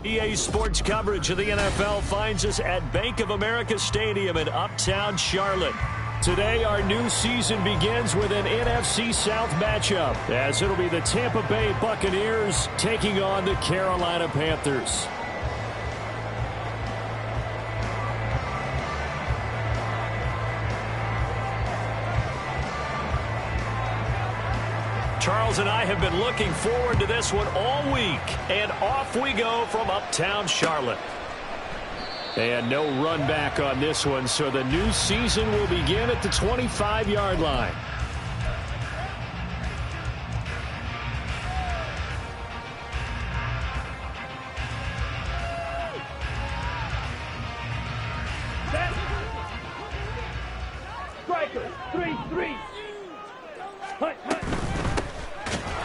EA Sports coverage of the NFL finds us at Bank of America Stadium in Uptown Charlotte. Today, our new season begins with an NFC South matchup, as it'll be the Tampa Bay Buccaneers taking on the Carolina Panthers. Charles and I have been looking forward to this one all week, and off we go from Uptown Charlotte. And no run back on this one, so the new season will begin at the 25-yard line. Striker, 3-3. Hut.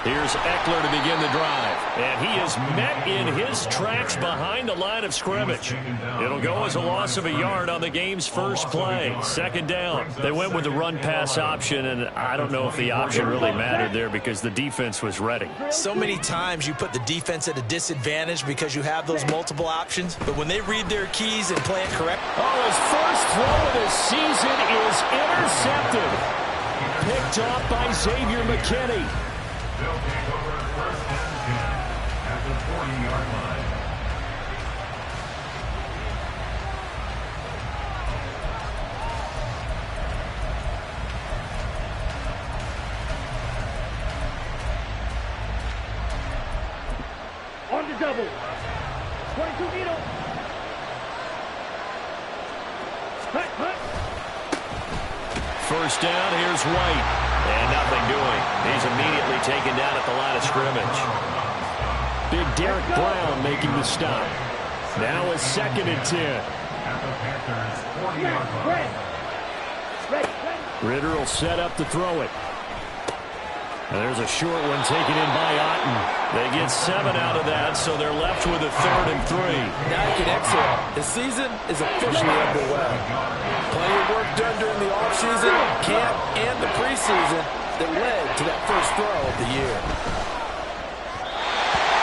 Here's Eckler to begin the drive, and he is met in his tracks behind the line of scrimmage. It'll go as a loss of a yard on the game's first play. Second down. They went with the run-pass option, and I don't know if the option really mattered there because the defense was ready. So many times you put the defense at a disadvantage because you have those multiple options, but when they read their keys and play it correct. Oh, his first throw of the season is intercepted. Picked off by Xavier McKinney. They'll take over first and 10 at the 40-yard line. On the double. 22 needle. Hut. First down, here's White. And nothing doing. He's immediately taken down at the line of scrimmage. Big Derek Brown making the stop. Now a 2nd and 10. At the Panthers' 40-yard line. Ready. Ritter will set up to throw it. And there's a short one taken in by Otten. They get 7 out of that, so they're left with a 3rd and 3. Now you can exhale. The season is officially underway. Plenty of work done during the offseason, camp, and the preseason that led to that first throw of the year.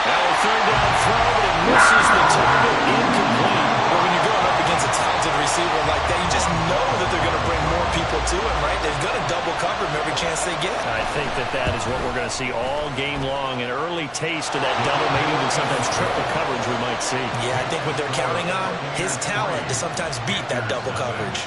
Now a 3rd down throw, but it misses the target, incomplete. Well, when you're going up against a talented receiver like that, you just know that they're going to bring more people to him, right? They're going to double cover him every chance they get. I think that is what we're going to see all game long. An early taste of that double, maybe even sometimes triple coverage we might see. Yeah, I think what they're counting on, his talent to sometimes beat that double coverage.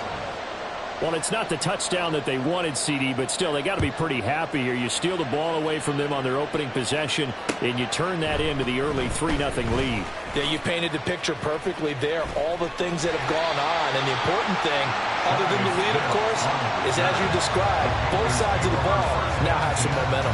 Well, it's not the touchdown that they wanted, CD, but still, they got to be pretty happy here. You steal the ball away from them on their opening possession, and you turn that into the early 3-0 lead. Yeah, you painted the picture perfectly there. All the things that have gone on, and the important thing, other than the lead, of course, is as you described, both sides of the ball now have some momentum.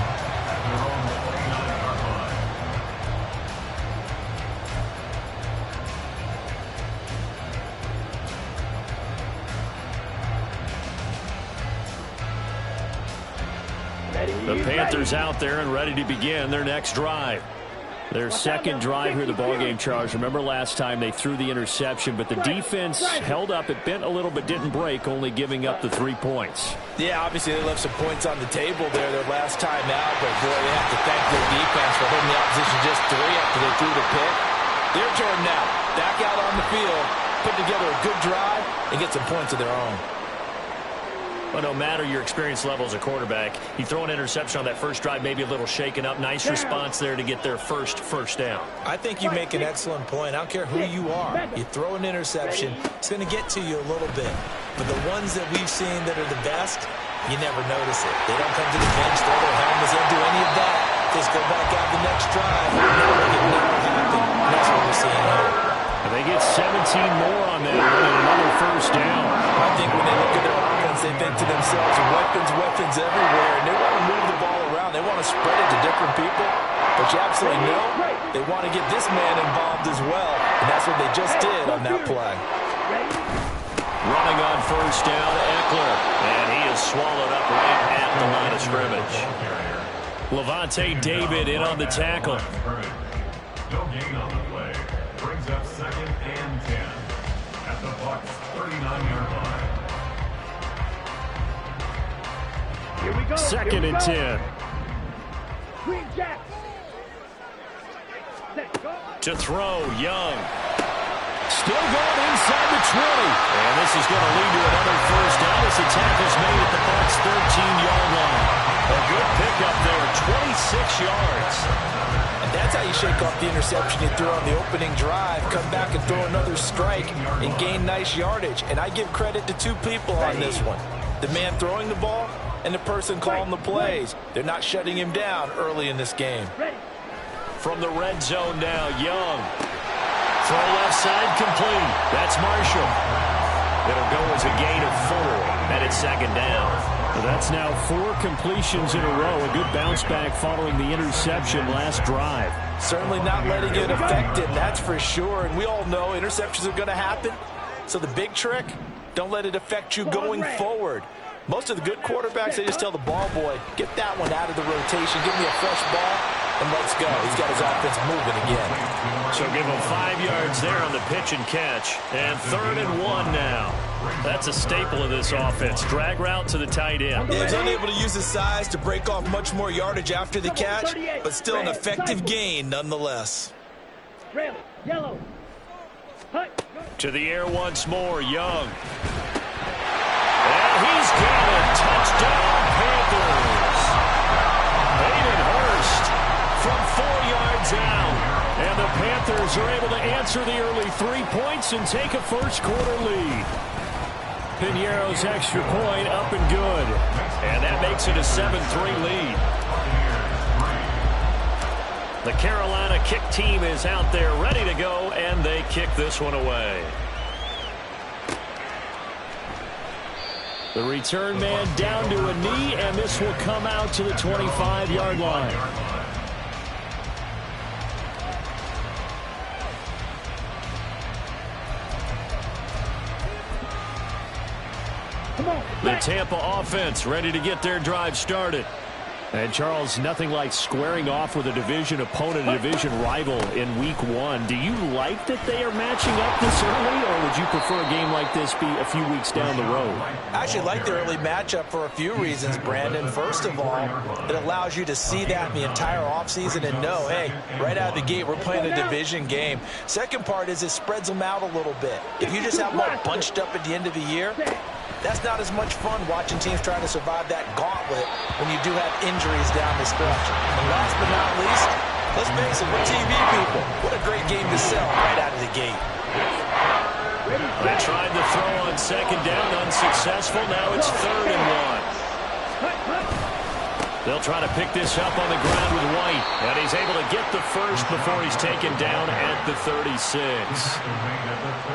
The Panthers out there and ready to begin their next drive. Their second drive here, the ballgame, Charles. Remember last time they threw the interception, but the defense held up. It bent a little but didn't break, only giving up the 3 points. Yeah, obviously they left some points on the table there their last time out, but boy, they have to thank their defense for holding the opposition just 3 after they threw the pick. Their turn now. Back out on the field, put together a good drive, and get some points of their own. Well, no matter your experience level as a quarterback, you throw an interception on that first drive, maybe a little shaken up. Nice response there to get their first down. I think you make an excellent point. I don't care who you are. You throw an interception, it's going to get to you a little bit. But the ones that we've seen that are the best, you never notice it. They don't come to the bench, throw their helmets, they don't do any of that. Just go back out the next drive. It never happened. That's what we're seeing here. And they get 17 more on that one and another first down. I think when they look at their offense, they think to themselves, weapons everywhere, and they want to move the ball around. They want to spread it to different people. But you absolutely know They want to get this man involved as well, and that's what they just did on that play. Running on first down, Eckler, and he is swallowed up right at the line of scrimmage. Levante David in on the tackle. No gain on the play. Brings up 2nd and 10 at the Bucks 39-yard line. Here we go. 2nd and 10. Green Jack. Set, go. To throw, Young. Still going inside the 20. And this is going to lead to another first down as the tackle's made at the Bucks' 13-yard line. A good pickup there, 26 yards. And that's how you shake off the interception you threw on the opening drive, come back and throw another strike and gain nice yardage. And I give credit to two people on this one. The man throwing the ball and the person calling the plays. They're not shutting him down early in this game. From the red zone now, Young. Throw left side complete. That's Marshall. It'll go as a gain of 4, and it's 2nd down. Well, that's now 4 completions in a row. A good bounce back following the interception last drive. Certainly not letting it affect him, that's for sure. And we all know interceptions are going to happen. So the big trick, don't let it affect you going forward. Most of the good quarterbacks, they just tell the ball boy, get that one out of the rotation, give me a fresh ball, and let's go. He's got his offense moving again. So give him 5 yards there on the pitch and catch. And 3rd and 1 now. That's a staple of this offense. Drag route to the tight end. Yeah, he's unable to use his size to break off much more yardage after the catch, but still an effective gain nonetheless. Yellow. To the air once more, Young. And he's got it. Touchdown, Panthers. Hayden Hurst from 4 yards out. And the Panthers are able to answer the early 3 points and take a first-quarter lead. Piñeiro's extra point up and good. And that makes it a 7-3 lead. The Carolina kick team is out there ready to go, and they kick this one away. The return man down to a knee, and this will come out to the 25-yard line. The Tampa offense ready to get their drive started. And, Charles, nothing like squaring off with a division opponent, a division rival in Week 1. Do you like that they are matching up this early, or would you prefer a game like this be a few weeks down the road? I actually like the early matchup for a few reasons, Brandon. First of all, it allows you to see that in the entire offseason and know, hey, right out of the gate, we're playing a division game. Second part is it spreads them out a little bit. If you just have them all bunched up at the end of the year, that's not as much fun watching teams trying to survive that gauntlet when you do have injuries down the stretch. And last but not least, let's face it, we're TV people. What a great game to sell right out of the gate. They tried to throw on 2nd down, unsuccessful. Now it's 3rd and 1. They'll try to pick this up on the ground with White. And he's able to get the first before he's taken down at the 36.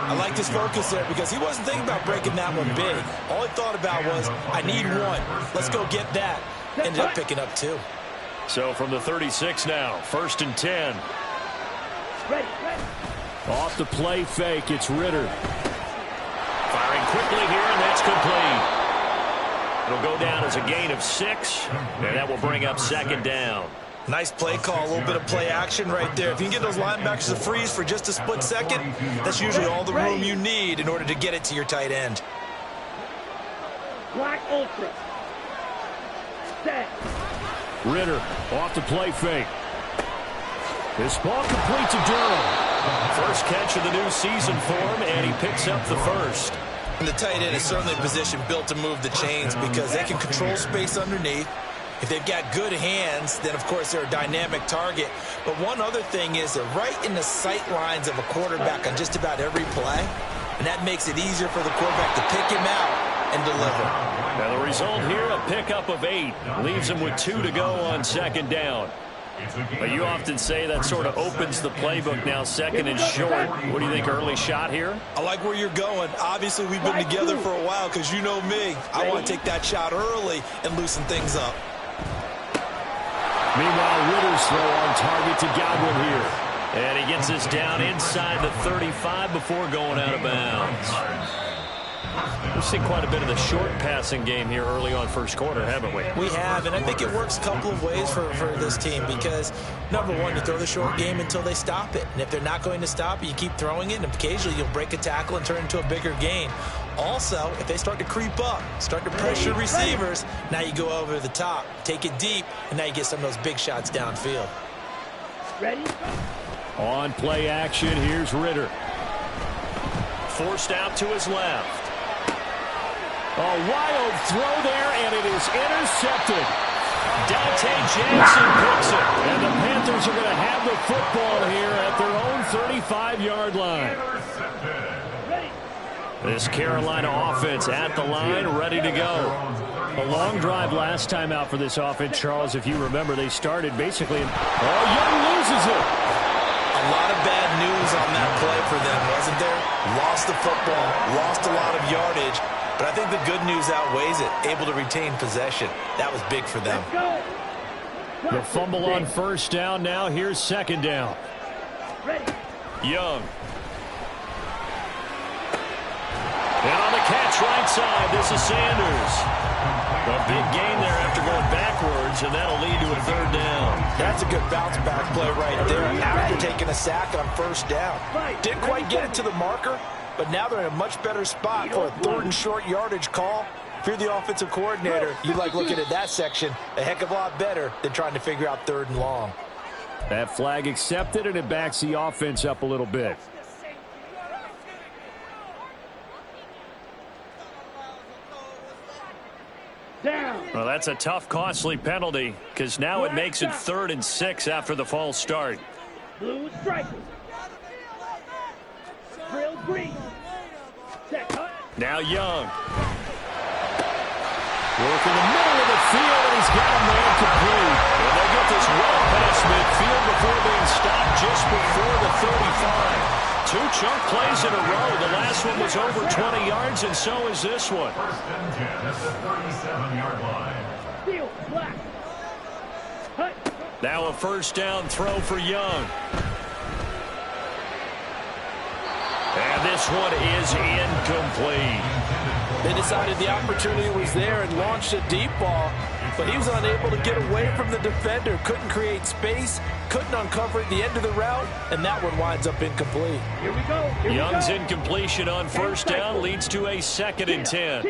I like his focus there because he wasn't thinking about breaking that one big. All he thought about was, I need one. Let's go get that. Ended up picking up 2. So from the 36 now, 1st and 10. Off the play fake, it's Ritter. Firing quickly here, and that's complete. It'll go down as a gain of 6, and that will bring up 2nd down. Nice play call, a little bit of play action right there. If you can get those linebackers to freeze for just a split second, that's usually all the room you need in order to get it to your tight end. Black Ultra. Set. Ritter off the play fake. This ball complete to Durham. First catch of the new season for him, and he picks up the first. And the tight end is certainly a position built to move the chains because they can control space underneath. If they've got good hands, then, of course, they're a dynamic target. But one other thing is they're right in the sight lines of a quarterback on just about every play, and that makes it easier for the quarterback to pick him out and deliver. Now, the result here, a pickup of 8. Leaves him with 2 to go on 2nd down. But you often say that sort of opens the playbook now, 2nd and short. What do you think, early shot here? I like where you're going. Obviously, we've been together for a while because you know me. I want to take that shot early and loosen things up. Meanwhile, Ritter's throw on target to Godwin here. And he gets this down inside the 35 before going out of bounds. We've seen quite a bit of the short passing game here early on first quarter, haven't we? We have, and I think it works a couple of ways for this team because, number one, you throw the short game until they stop it. And if they're not going to stop it, you keep throwing it, and occasionally you'll break a tackle and turn it into a bigger gain. Also, if they start to creep up, start to pressure receivers, now you go over the top, take it deep, and now you get some of those big shots downfield. Ready? On play action, here's Ritter. Forced out to his left. A wild throw there, and it is intercepted. Dante Jackson picks it. And the Panthers are going to have the football here at their own 35-yard line. This Carolina offense at the line, ready to go. A long drive last time out for this offense, Charles. If you remember, they started basically. Young loses it. A lot of bad news on that play for them, wasn't there? Lost the football, lost a lot of yardage, but I think the good news outweighs it. Able to retain possession. That was big for them. The fumble on first down. Now here's second down. Young. And on the catch right side, this is Sanders. A big gain there after going backwards, and that'll lead to a third down. That's a good bounce-back play right there after taking a sack on first down. Didn't quite get it to the marker, but now they're in a much better spot for a third and short yardage call. If you're the offensive coordinator, you like looking at that section a heck of a lot better than trying to figure out third and long. That flag accepted, and it backs the offense up a little bit. Well, that's a tough, costly penalty because now it makes it 3rd and 6 after the false start. Blue striker. Drill green. Now Young. Work in the middle of the field, and he's got him there complete. And they get this well past midfield before being stopped just before the 35. 2 chunk plays in a row. The last one was over 20 yards, and so is this one. 1st and 10 at the 37-yard line. Field black. Now a first down throw for Young. And this one is incomplete. They decided the opportunity was there and launched a deep ball, but he was unable to get away from the defender. Couldn't create space, couldn't uncover at the end of the route, and that one winds up incomplete. Here we go. Young's incompletion on first down leads to a 2nd and 10.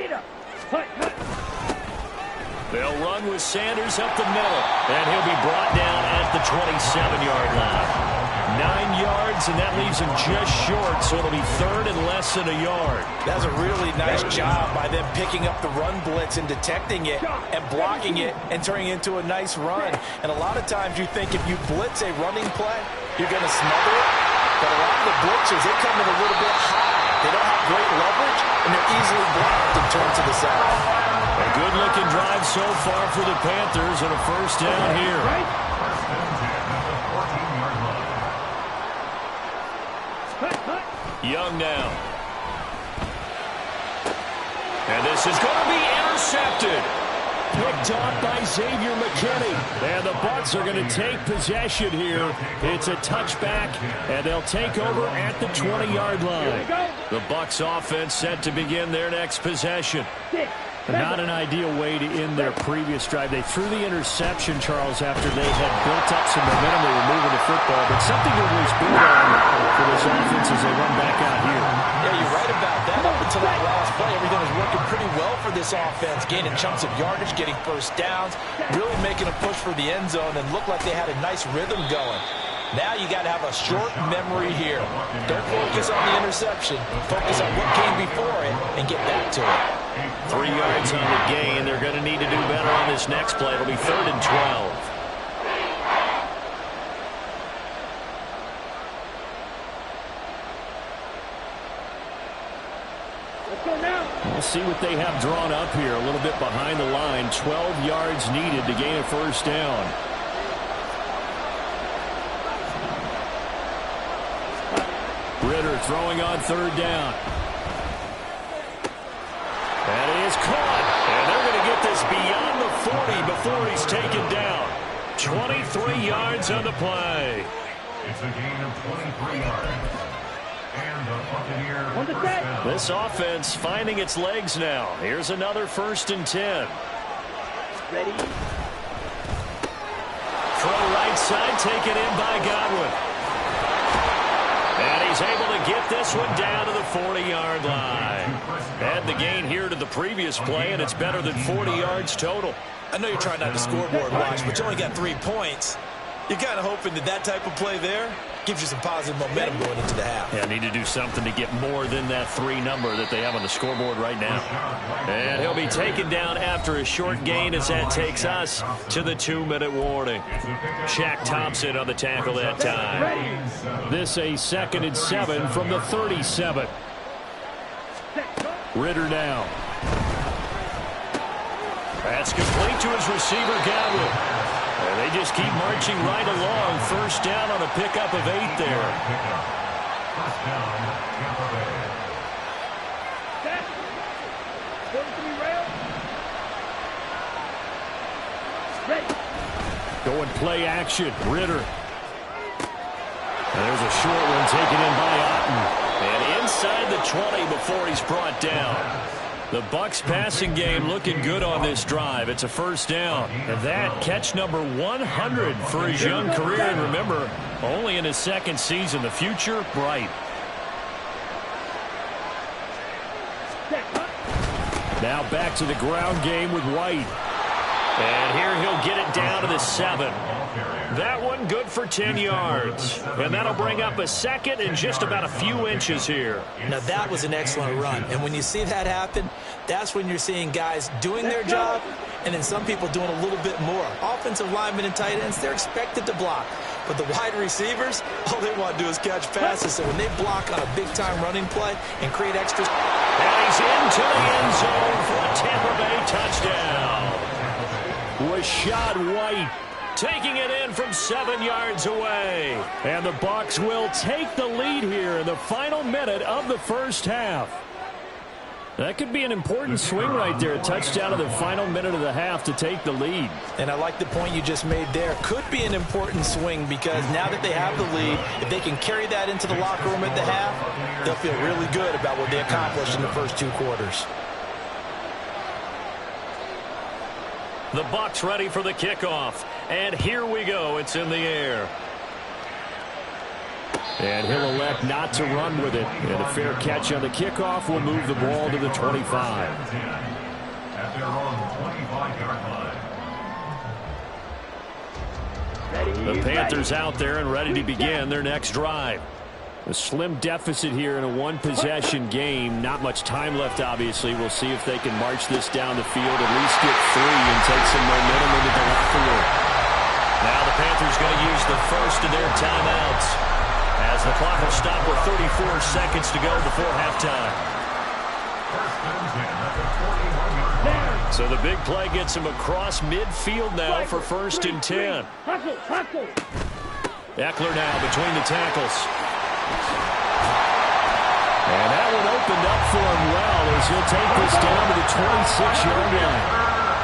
They'll run with Sanders up the middle, and he'll be brought down at the 27-yard line. 9 yards, and that leaves him just short, so it'll be 3rd and less than a yard. That was a really nice job by them picking up the run blitz and detecting it and blocking it and turning it into a nice run. And a lot of times you think if you blitz a running play, you're going to smother it. But a lot of the blitzers, they come in a little bit high. They don't have great leverage, and they're easily blocked and turned to the side. A good-looking drive so far for the Panthers and a first down here. 1st and 10 at the 14-yard line. Young now. And this is going to be intercepted. Picked off by Xavier McKinney. And the Bucks are going to take possession here. It's a touchback, and they'll take over at the 20-yard line. The Bucks offense set to begin their next possession. Not an ideal way to end their previous drive. They threw the interception, Charles, after they had built up some momentum. They were moving the football, but something to always build on for this offense as they run back out here. Yeah, you're right about that. Up until that last play, everything was working pretty well for this offense, gaining chunks of yardage, getting first downs, really making a push for the end zone, and looked like they had a nice rhythm going. Now you got to have a short memory here. Don't focus on the interception. Focus on what came before it and get back to it. 3 yards on the gain. They're going to need to do better on this next play. It'll be 3rd and 12. Let's go now. We'll see what they have drawn up here. A little bit behind the line. 12 yards needed to gain a first down. Ritter throwing on 3rd down. And he is caught. And they're going to get this beyond the 40 before he's taken down. 23 yards on the play. It's a gain of 23 yards. And the Buccaneer first down. This offense finding its legs now. Here's another 1st and 10. Ready. Throw right side, taken in by Godwin. And he's able to get this one down to the 40-yard line. Add the gain here to the previous play, and it's better than 40 yards total. I know you're trying not to scoreboard watch, but you only got 3 points. You're kind of hoping that type of play there gives you some positive momentum going into the half. Yeah, need to do something to get more than that 3 number that they have on the scoreboard right now. And he'll be taken down after a short gain as that takes us to the 2-minute warning. Shaq Thompson on the tackle that time. This a 2nd and 7 from the 37. Ritter now. That's complete to his receiver, Godwin. And they just keep marching right along. 1st down on a pickup of 8 there. First down, Tampa Bay. Set. Going to be rail. Ready. Going play action. Ritter. And there's a short one taken in by Otten. And inside the 20 before he's brought down. The Bucks passing game looking good on this drive. It's a 1st down. And that catch number 100 for his young career. And remember, only in his 2nd season. The future, bright. Now back to the ground game with White. And here he'll get it down to the 7. That one good for 10 yards. And that'll bring up a 2nd and just about a few inches here. Now that was an excellent run. And when you see that happen, that's when you're seeing guys doing their job and then some people doing a little bit more. Offensive linemen and tight ends, they're expected to block. But the wide receivers, all they want to do is catch passes. So when they block on a big-time running play and create extra... And he's into the end zone for a Tampa Bay touchdown. Rashad White taking it in from 7 yards away. And the Bucks will take the lead here in the final minute of the 1st half. That could be an important swing right there. A touchdown in the final minute of the half to take the lead. And I like the point you just made there. Could be an important swing because now that they have the lead, if they can carry that into the locker room at the half, they'll feel really good about what they accomplished in the first 2 quarters. The Bucks ready for the kickoff. And here we go. It's in the air. And he'll elect not to run with it. And a fair catch on the kickoff will move the ball to the 25. At their own 25-yard line. The Panthers out there and ready to begin their next drive. A slim deficit here in a 1-possession game. Not much time left, obviously. We'll see if they can march this down the field, at least get 3 and take some momentum into the locker room. Now the Panthers going to use the first of their timeouts as the clock will stop with 34 seconds to go before halftime. So the big play gets him across midfield now for 1st and 10. Eckler now between the tackles. And that one opened up for him well as he'll take this down to the 26-yard line.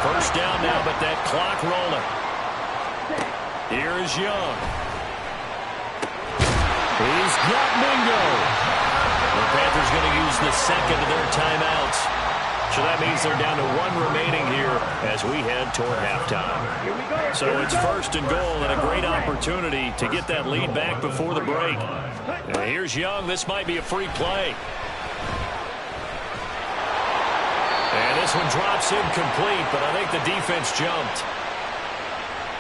1st down now, but that clock rolling. Here is Young. He's got Mingo. The Panthers going to use the 2nd of their timeouts. So that means they're down to 1 remaining here as we head toward halftime. So it's 1st and goal and a great opportunity to get that lead back before the break. And here's Young. This might be a free play. And this one drops incomplete, but I think the defense jumped.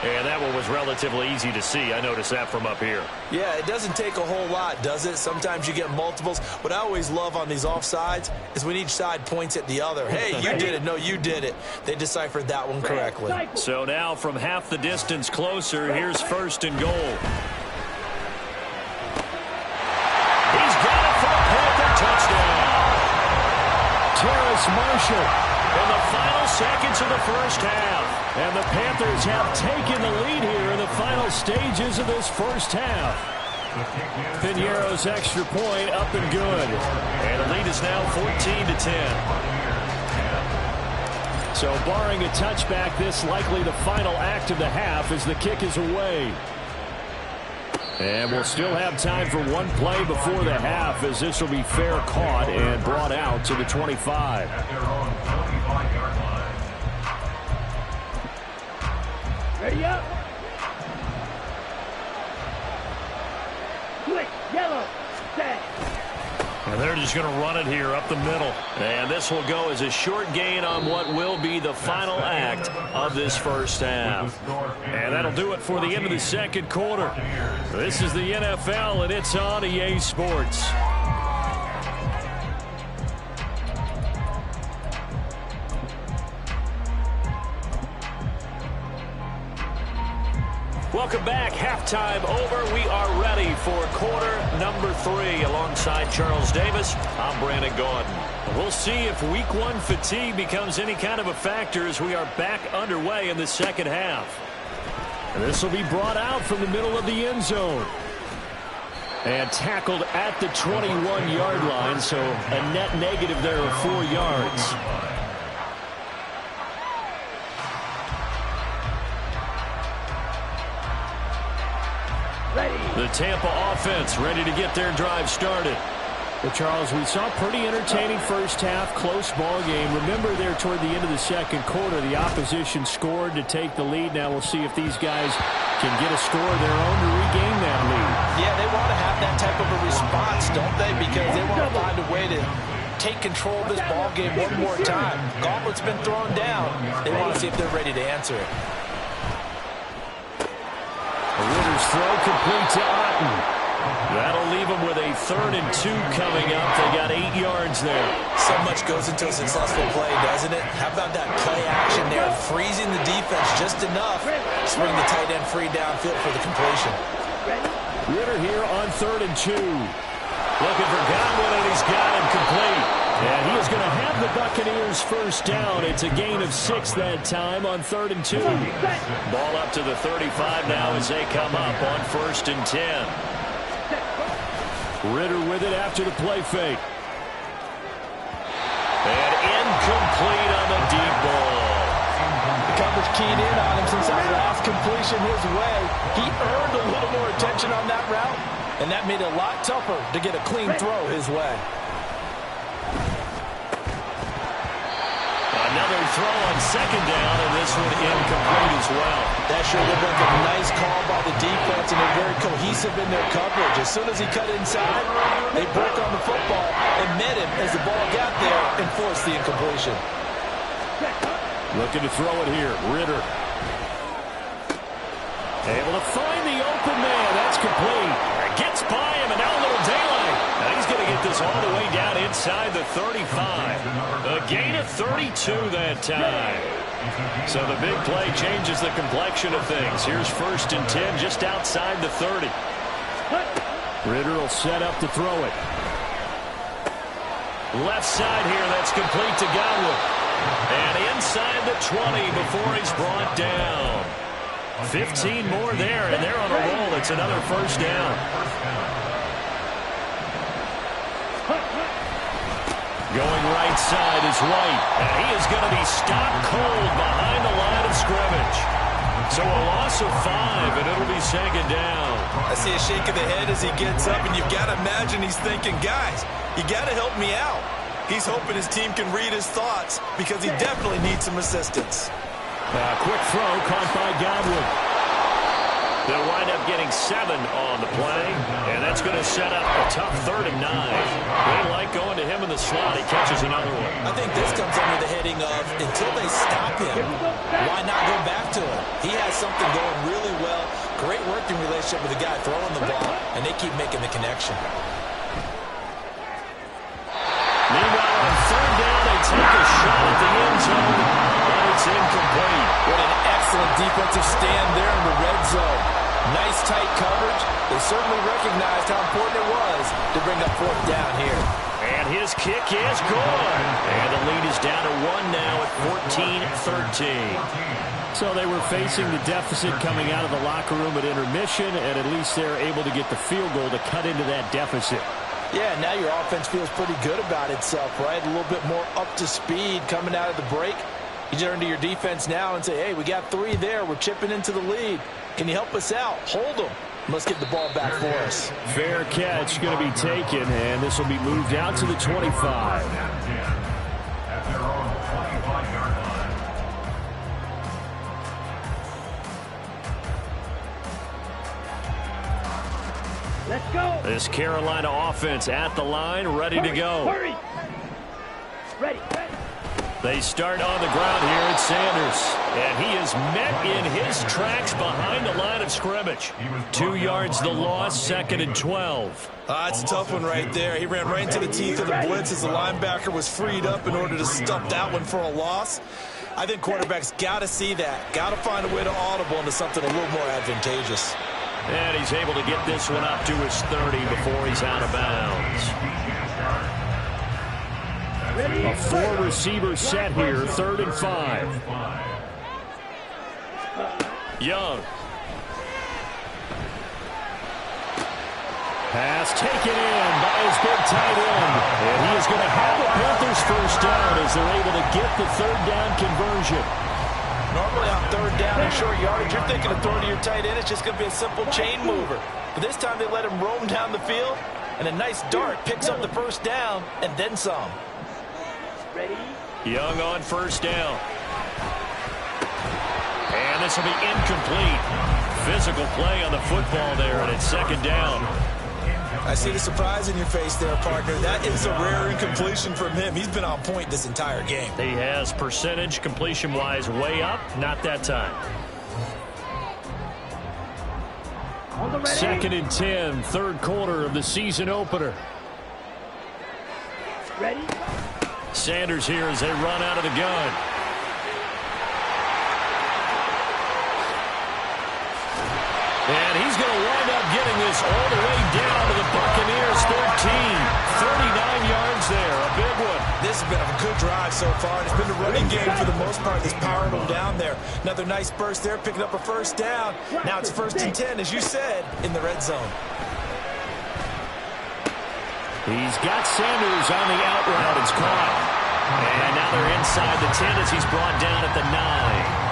And that one was relatively easy to see. I noticed that from up here. Yeah, it doesn't take a whole lot, does it? Sometimes you get multiples. What I always love on these offsides is when each side points at the other. Hey, you did it. No, you did it. They deciphered that one correctly. So now from half the distance closer, here's 1st and goal. He's got it for a Panther touchdown. Terrace Marshall. In the final seconds of the 1st half. And the Panthers have taken the lead here in the final stages of this 1st half. Piñeiro's extra point up and good. And the lead is now 14-10. So barring a touchback, this likely the final act of the half as the kick is away. And we'll still have time for one play before the half, as this will be fair caught and brought out to the 25. At their own 25-yard line. Ready up. Quick, yellow, set. And they're just going to run it here up the middle. And this will go as a short gain on what will be the final act of this first half. And that'll do it for the end of the second quarter. This is the NFL, and it's on EA Sports. Welcome back. Halftime over. We are ready for quarter number 3. Alongside Charles Davis, I'm Brandon Gaudin. We'll see if week 1 fatigue becomes any kind of a factor as we are back underway in the second half. And this will be brought out from the middle of the end zone. And tackled at the 21-yard line, so a net negative there of 4 yards. The Tampa offense ready to get their drive started. Well, Charles, we saw a pretty entertaining first half, close ball game. Remember there toward the end of the second quarter, the opposition scored to take the lead. Now we'll see if these guys can get a score of their own to regain that lead. Yeah, they want to have that type of a response, don't they? Because they want to find a way to take control of this ball game one more time. Gauntlet's been thrown down. They want to see if they're ready to answer it. Ritter's throw complete to Otten. That'll leave them with a 3rd and 2 coming up. They got 8 yards there. So much goes into a successful play, doesn't it? How about that play action there, freezing the defense just enough to bring the tight end free downfield for the completion. Ritter here on 3rd and 2. Looking for Godwin, and he's got him complete. And he is going to have the Buccaneers first down. It's a gain of 6 that time on 3rd and 2. Ball up to the 35 now as they come up on 1st and 10. Ritter with it after the play fake. And incomplete on the deep ball. The coverage keyed in on him since that last completion his way. He earned a little more attention on that route, and that made it a lot tougher to get a clean throw his way. Another throw on 2nd down, and this one incomplete as well. That sure looked like a nice call by the defense, and they're very cohesive in their coverage. As soon as he cut inside, they broke on the football and met him as the ball got there and forced the incompletion. Looking to throw it here. Ritter. Able to find the open man. That's complete. Gets by him, and now a little daylight. Now he's going to get this all the way down inside the 35. A gain of 32 that time. So the big play changes the complexion of things. Here's 1st and 10 just outside the 30. Ritter will set up to throw it. Left side here, that's complete to Godwin. And inside the 20 before he's brought down. 15 more there, and they're on a roll. It's another first down. Going right side is White, and he is going to be stopped cold behind the line of scrimmage. So a loss of 5, and it'll be 2nd down. I see a shake of the head as he gets up, and you've got to imagine he's thinking, guys, you got to help me out. He's hoping his team can read his thoughts because he definitely needs some assistance. Quick throw caught by Godwin. They'll wind up getting 7 on the play, and that's going to set up a tough 3rd and 9. They like going to him in the slot. He catches another one. I think this comes under the heading of until they stop him, why not go back to him? He has something going really well, great working relationship with the guy throwing the ball, and they keep making the connection. Meanwhile, on 3rd down, they take a shot at the end zone, but it's incomplete. What an excellent defensive stand there in the red zone. Nice tight coverage. They certainly recognized how important it was to bring up 4th down here. And his kick is good. And the lead is down to 1 now at 14-13. So they were facing the deficit coming out of the locker room at intermission, and at least they're able to get the field goal to cut into that deficit. Yeah, now your offense feels pretty good about itself, right? A little bit more up to speed coming out of the break. You turn to your defense now and say, hey, we got 3 there. We're chipping into the lead. Can you help us out? Hold them. Let's get the ball back for us. Fair catch going to be taken, and this will be moved out to the 25. At their own 25-yard line. Let's go. This Carolina offense at the line, ready to go. Hurry. Ready. They start on the ground here at Sanders. And he is met in his tracks behind the line of scrimmage. 2 yards the loss, 2nd and 12. It's a tough one right there. He ran right into the teeth of the blitz as the linebacker was freed up in order to stop that one for a loss. I think quarterbacks got to see that. Got to find a way to audible into something a little more advantageous. And he's able to get this one up to his 30 before he's out of bounds. A 4-receiver set here, 3rd and 5. Young. Pass taken in by his big tight end. And he is going to have the Panthers first down as they're able to get the 3rd down conversion. Normally on 3rd down and short yardage, you're thinking of throwing to your tight end. It's just going to be a simple chain mover. But this time they let him roam down the field, and a nice dart picks up the first down and then some. Ready. Young on 1st down. And this will be incomplete. Physical play on the football there, and it's 2nd down. I see the surprise in your face there, partner. That is a rare incompletion from him. He's been on point this entire game. He has percentage completion-wise way up. Not that time. On the ready. 2nd and 10, 3rd quarter of the season opener. Ready. Sanders here as they run out of the gun. And he's going to wind up getting this all the way down to the Buccaneers 13. 39 yards there, a big one. This has been a good drive so far. It's been the running game for the most part that's powered them down there. Another nice burst there, picking up a 1st down. Now it's 1st and 10, as you said, in the red zone. He's got Sanders on the out route. It's caught. And now they're inside the 10 as he's brought down at the 9.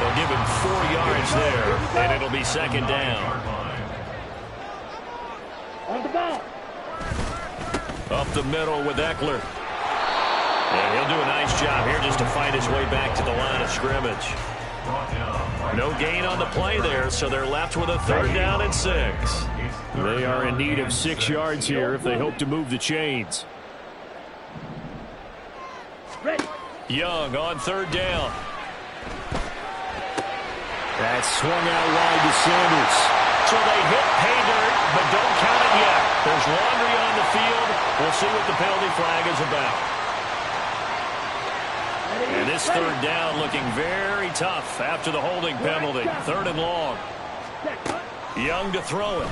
They'll give him 4 yards there, and it'll be 2nd down. On the ball. Up the middle with Eckler. And he'll do a nice job here just to fight his way back to the line of scrimmage. No gain on the play there, so they're left with a 3rd down and 6. They are in need of 6 yards here if they hope to move the chains. Ready. Young on 3rd down. That's swung out wide to Sanders. So they hit pay dirt, but don't count it yet. There's laundry on the field. We'll see what the penalty flag is about. And this 3rd down looking very tough after the holding penalty. 3rd and long. Young to throw it.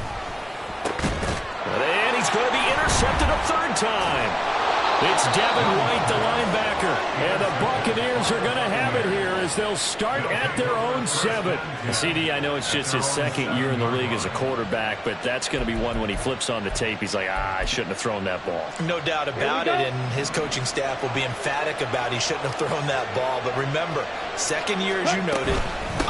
And he's going to be intercepted a 3rd time. It's Devin White, the linebacker. And the Buccaneers are going to have it here as they'll start at their own 7. CD, I know it's just his 2nd year in the league as a quarterback, but that's going to be one when he flips on the tape, he's like, I shouldn't have thrown that ball. No doubt about it, and his coaching staff will be emphatic about he shouldn't have thrown that ball. But remember, 2nd year, as you noted,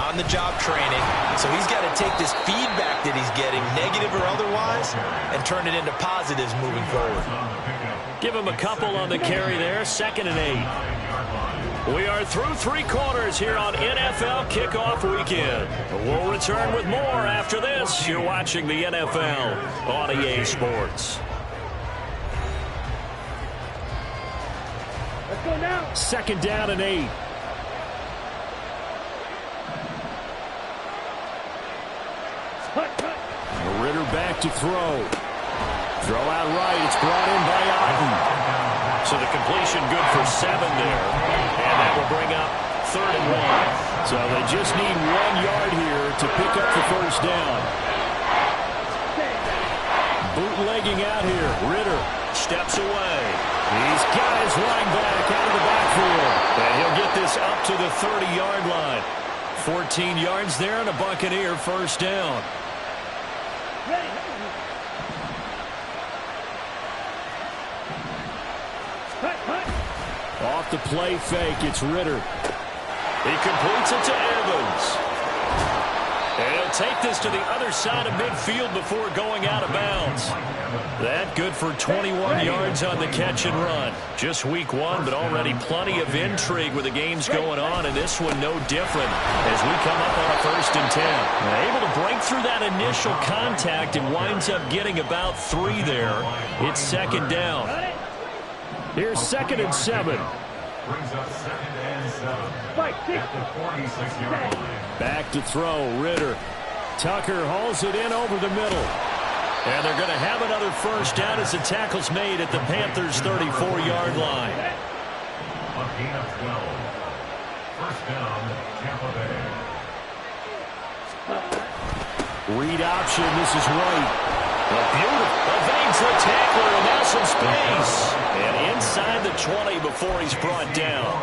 on-the-job training. So he's got to take this feedback that he's getting, negative or otherwise, and turn it into positives moving forward. Give him a couple on the carry there, 2nd and 8. We are through 3 quarters here on NFL Kickoff Weekend. We'll return with more after this. You're watching the NFL on EA Sports. Let's go now. 2nd down and 8. Ritter back to throw. Throw out right. It's brought in by Otten. So the completion good for 7 there. And that will bring up 3rd and 1. So they just need 1 yard here to pick up the 1st down. Bootlegging out here. Ritter Steps away. He's got his running back out of the backfield. And he'll get this up to the 30-yard line. 14 yards there and a Buccaneer 1st down. Off the play fake, it's Ritter. He completes it to Evans. And he'll take this to the other side of midfield before going out of bounds. That good for 21 yards on the catch and run. Just week one, but already plenty of intrigue with the games going on, and this one no different as we come up on a 1st and 10. Able to break through that initial contact and winds up getting about 3 there. It's 2nd down. Here's 2nd and 7. Brings up 2nd and 7 at the 46-yard line. Back to throw, Ritter. Tucker hauls it in over the middle. And they're going to have another 1st down as the tackle's made at the Panthers' 34-yard line. A gain of 12. 1st down, Tampa Bay. Read option, this is White. Beautiful. Evades the tackler, and now some space. And inside the 20 before he's brought down.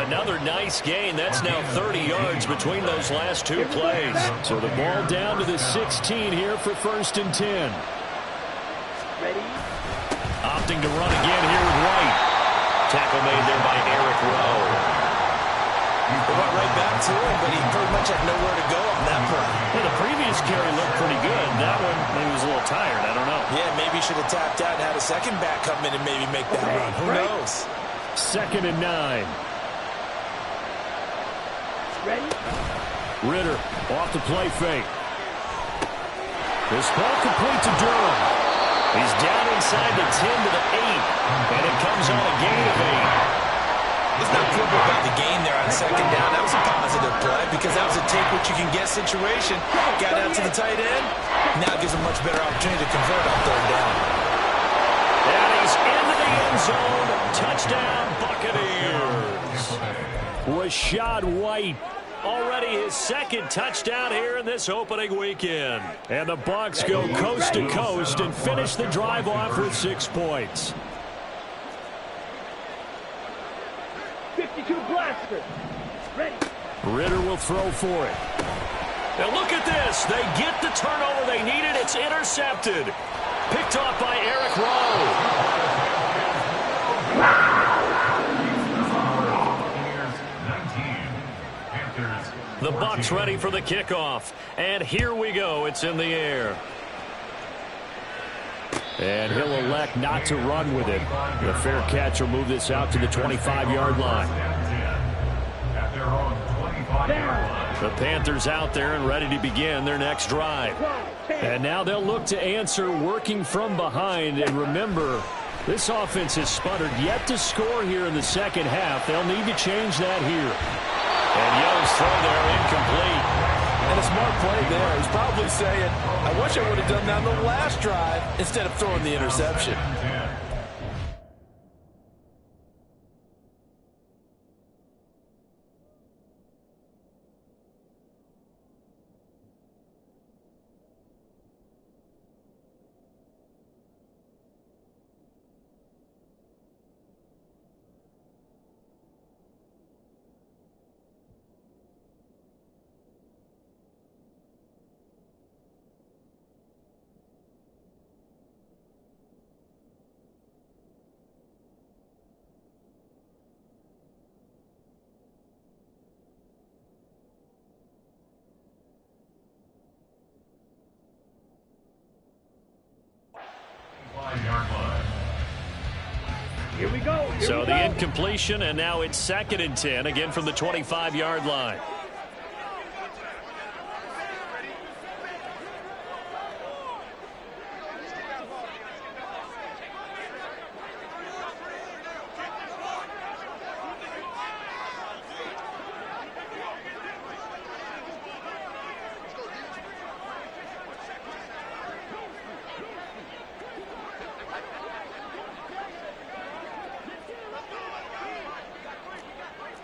Another nice gain. That's now 30 yards between those last 2 plays. So the ball down to the 16 here for 1st and 10. Ready? Opting to run again here with White. Tackle made there by Eric Rowe. He went right back to him, but he pretty much had nowhere to go on that play. Well, the previous carry looked pretty good. That one, maybe was a little tired. I don't know. Yeah, maybe he should have tapped out and had a second back come in and maybe make that run. Who knows? 2nd and 9. Ready? Ritter off the play fake. This ball complete to Durham. He's down inside the 10 to the 8. And it comes on a gain of 8. It's not critical about the gain there on 2nd down. That was a positive play because that was a take-what-you-can-get situation. Got out to the tight end. Now it gives him much better opportunity to convert on 3rd down. And he's into the end zone. Touchdown, Buccaneers. Rashad White. Already his 2nd touchdown here in this opening weekend. And the Bucks go coast to coast and finish the drive off with 6 points. 52 blaster. Ready? Ritter will throw for it. Now look at this. They get the turnover they needed. It's intercepted. Picked off by Eric Rowe. The Bucks ready for the kickoff. And here we go. It's in the air. And he'll elect not to run with it. The fair catch will move this out to the 25-yard line. At their own 25-yard line. The Panthers out there and ready to begin their next drive. And now they'll look to answer working from behind. And remember, this offense has sputtered yet to score here in the 2nd half. They'll need to change that here. And Young's throw there incomplete. And a smart play there. He's probably saying, I wish I would have done that on the last drive instead of throwing the interception. Here we go. So the incompletion, and now it's 2nd and 10, again from the 25-yard line.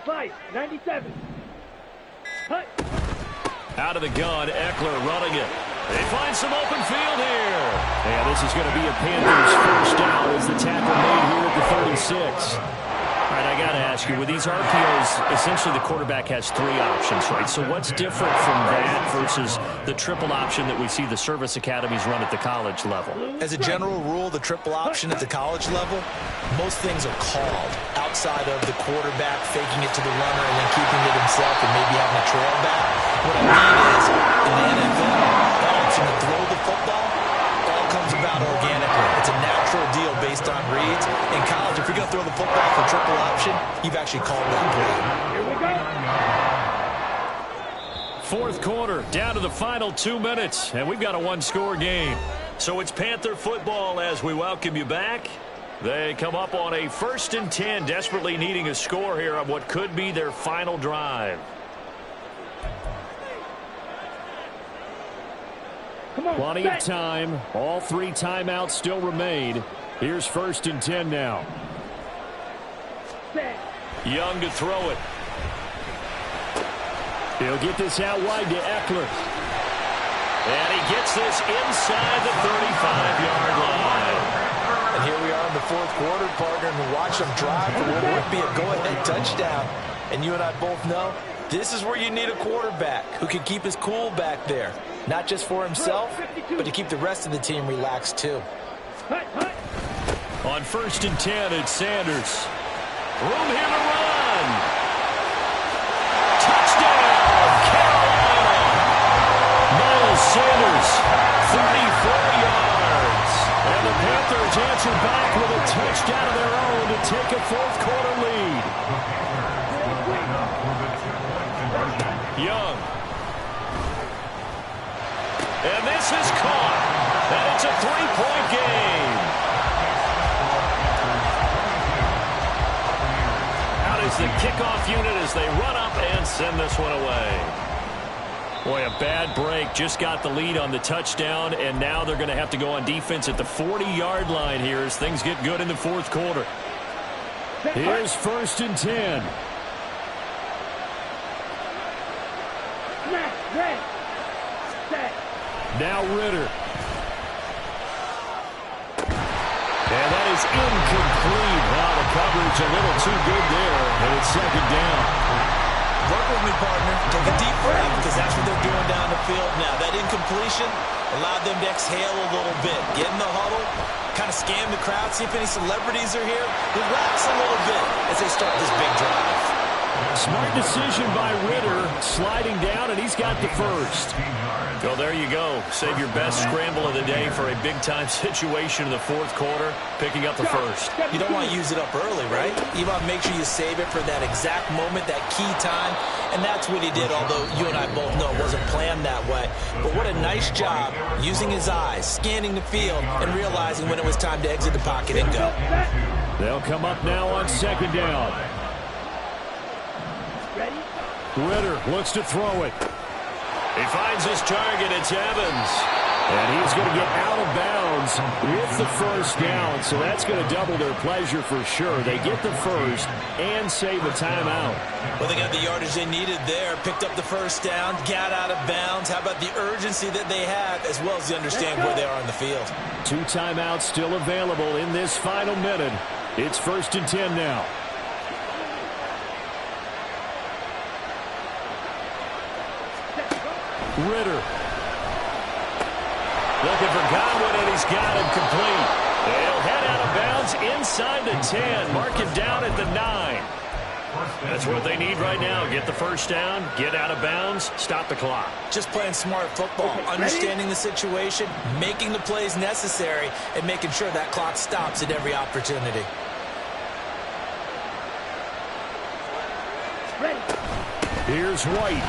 Fight, 97. Hut. Out of the gun, Eckler running it. They find some open field here. And this is going to be a Panthers 1st down as the tackle made here at the 36. All right, I got to ask you, with these RPOs, essentially the quarterback has 3 options, right? So what's different from that versus the triple option that we see the service academies run at the college level? As a general rule, the triple option at the college level, most things are called outside of the quarterback faking it to the runner and then keeping it himself and maybe having a trail back. What I mean is, in the NFL, actually called that play. Here we go. Fourth quarter, down to the final 2 minutes, and we've got a one-score game. So it's Panther football as we welcome you back. They come up on a 1st and 10, desperately needing a score here on what could be their final drive. Come on, Plenty of time. All 3 timeouts still remain. Here's 1st and 10 now. Set. Young to throw it. He'll get this out wide to Eckler. And he gets this inside the 35-yard line. And here we are in the 4th quarter, partner, and we watch them drive for what would be a go-ahead touchdown. And you and I both know this is where you need a quarterback who can keep his cool back there. Not just for himself, but to keep the rest of the team relaxed too. Hut, hut. On 1st and 10, it's Sanders. Room here to run. Touchdown, Carolina. Miles Sanders, 34 yards. And the Panthers answer back with a touchdown of their own to take a 4th quarter lead. Young. And this is caught. And it's a 3-point game. Out is the kickoff unit as they run up and send this one away. Boy, a bad break. Just got the lead on the touchdown, and now they're going to have to go on defense at the 40-yard line here as things get good in the 4th quarter. Here's 1st and 10. Snap, red. Set. Now Ritter. And that is incomplete. Wow, the coverage a little too good there, and it's 2nd down. Work with me, partner. Take a deep breath because that's what they're doing down the field now. That incompletion allowed them to exhale a little bit. Get in the huddle, kind of scan the crowd, see if any celebrities are here. Relax a little bit as they start this big drive. Smart decision by Ritter, sliding down, and he's got the first. Well, there you go. Save your best scramble of the day for a big-time situation in the 4th quarter, picking up the first. You don't want to use it up early, right? You want to make sure you save it for that exact moment, that key time, and that's what he did, although you and I both know it wasn't planned that way. But what a nice job using his eyes, scanning the field, and realizing when it was time to exit the pocket and go. They'll come up now on 2nd down. Ready? Ritter looks to throw it. He finds his target. It's Evans. And he's going to get out of bounds with the 1st down, so that's going to double their pleasure for sure. They get the first and save a timeout. Well, they got the yardage they needed there, picked up the 1st down, got out of bounds. How about the urgency that they have, as well as they understand where they are on the field? 2 timeouts still available in this final minute. It's 1st and 10 now. Ritter. Looking for Godwin, and he's got him complete. They'll head out of bounds inside the 10. Mark him down at the 9. That's what they need right now. Get the 1st down, get out of bounds, stop the clock. Just playing smart football, understanding the situation, making the plays necessary, and making sure that clock stops at every opportunity. Ready. Here's White.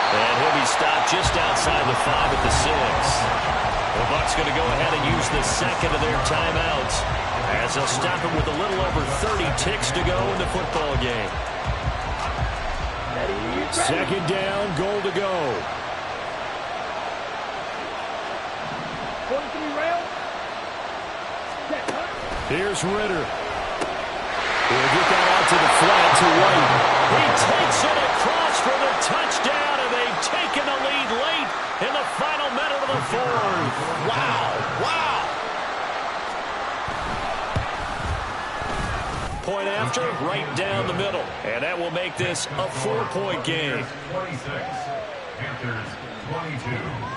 And he'll be stopped just outside the 5 at the 6. The Bucks going to go ahead and use the 2nd of their timeouts as they'll stop him with a little over 30 ticks to go in the football game. Ready. 2nd down, goal to go. 43 rail. Set, hut. Here's Ritter. He'll get that out to the flat to White. He takes it across for the touchdown, and they've taken the lead late in the final minute of the 4th. Wow, wow. Point after, right down the middle. And that will make this a 4-point game. 26, Panthers 22.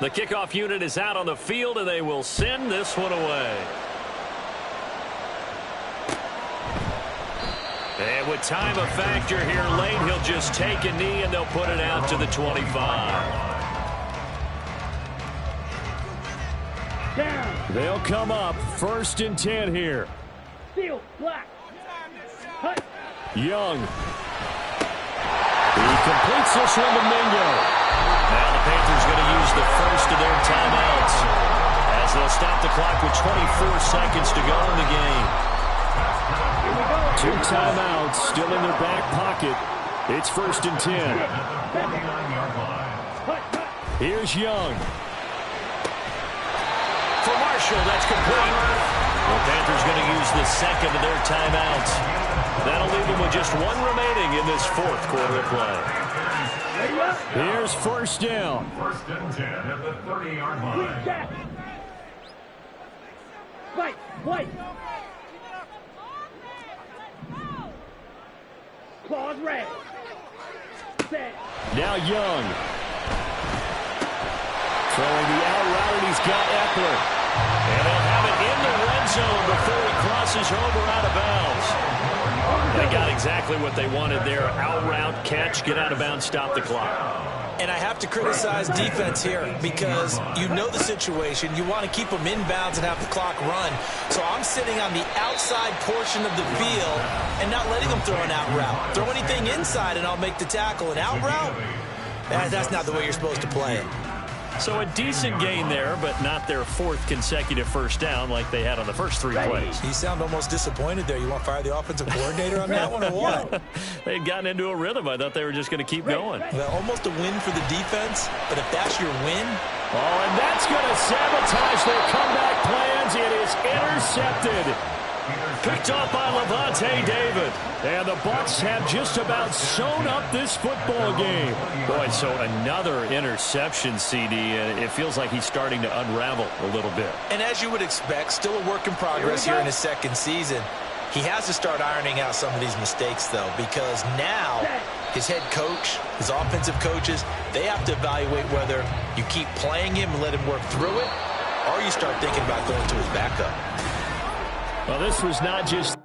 The kickoff unit is out on the field, and they will send this one away. And with time a factor here late, he'll just take a knee and they'll put it out to the 25. Down. They'll come up 1st and 10 here. Seal. Black. Hut. Young. He completes this one to Mingo. Now the Panthers going to use the first of their timeouts as they'll stop the clock with 24 seconds to go in the game. 2 timeouts still in their back pocket. It's 1st and 10. Here's Young. For Marshall, that's complete. The Panthers going to use the second of their timeouts. That'll leave them with just 1 remaining in this 4th quarter of play. Here's 1st down. 1st and 10 at the 30-yard line. Fight. White. Claws red. Set. Now Young. Throwing the out route, and he's got Eckler. And they'll have it in the red zone before he crosses over out of bounds. They got exactly what they wanted there. Out route, catch, get out of bounds, stop the clock. And I have to criticize defense here because you know the situation. You want to keep them inbounds and have the clock run. So I'm sitting on the outside portion of the field and not letting them throw an out route. Throw anything inside and I'll make the tackle. An out route? That's not the way you're supposed to play it. So a decent gain there, but not their 4th consecutive first down like they had on the first 3 plays. You sound almost disappointed there. You want to fire the offensive coordinator on that one or what? They had gotten into a rhythm. I thought they were just going to keep going. Well, almost a win for the defense, but if that's your win. Oh, and that's going to sabotage their comeback plans. It is intercepted. Picked off by Levante David. And the Bucks have just about sewn up this football game. Boy, so another interception, CD. It feels like he's starting to unravel a little bit. And as you would expect, still a work in progress here in his 2nd season. He has to start ironing out some of these mistakes, though, because now his head coach, his offensive coaches, they have to evaluate whether you keep playing him and let him work through it, or you start thinking about going to his backup. Well, this was not just